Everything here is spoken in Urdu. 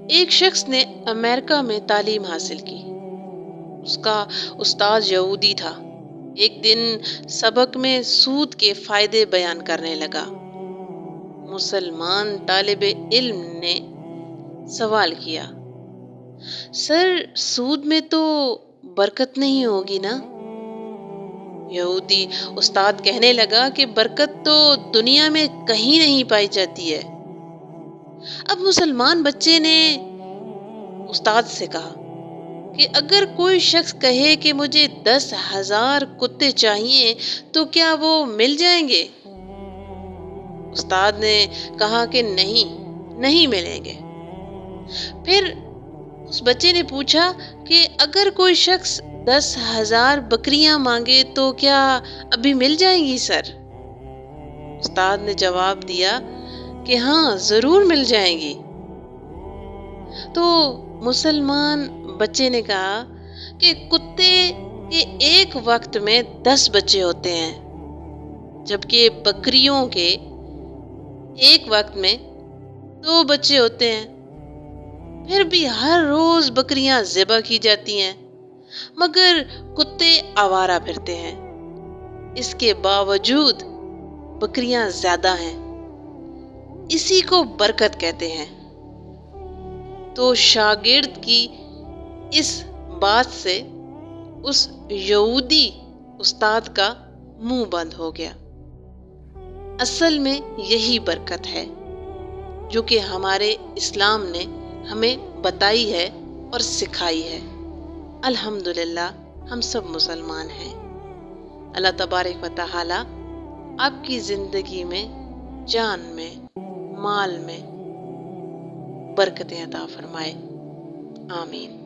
ایک شخص نے امریکہ میں تعلیم حاصل کی۔ اس کا استاد یہودی تھا۔ ایک دن سبق میں سود کے فائدے بیان کرنے لگا۔ مسلمان طالب علم نے سوال کیا، سر سود میں تو برکت نہیں ہوگی نا؟ یہودی استاد کہنے لگا کہ برکت تو دنیا میں کہیں نہیں پائی جاتی ہے۔ اب مسلمان بچے نے استاد سے کہا کہ اگر کوئی شخص کہے کہ مجھے 10,000 کتے چاہیے تو کیا وہ مل جائیں گے؟ استاد نے کہا کہ نہیں ملیں گے۔ پھر اس بچے نے پوچھا کہ اگر کوئی شخص 10,000 بکریاں مانگے تو کیا ابھی مل جائیں گی سر؟ استاد نے جواب دیا کہ ہاں ضرور مل جائیں گی۔ تو مسلمان بچے نے کہا کہ کتے کے ایک وقت میں 10 بچے ہوتے ہیں، جبکہ بکریوں کے ایک وقت میں 2 بچے ہوتے ہیں۔ پھر بھی ہر روز بکریاں ذبح کی جاتی ہیں، مگر کتے آوارہ پھرتے ہیں۔ اس کے باوجود بکریاں زیادہ ہیں۔ اسی کو برکت کہتے ہیں۔ تو شاگرد کی اس بات سے اس یہودی استاد کا منہ بند ہو گیا۔ اصل میں یہی برکت ہے جو کہ ہمارے اسلام نے ہمیں بتائی ہے اور سکھائی ہے۔ الحمدللہ ہم سب مسلمان ہیں۔ اللہ تبارک و تعالی آپ کی زندگی میں، جان میں، مال میں برکتیں عطا فرمائے۔ آمین۔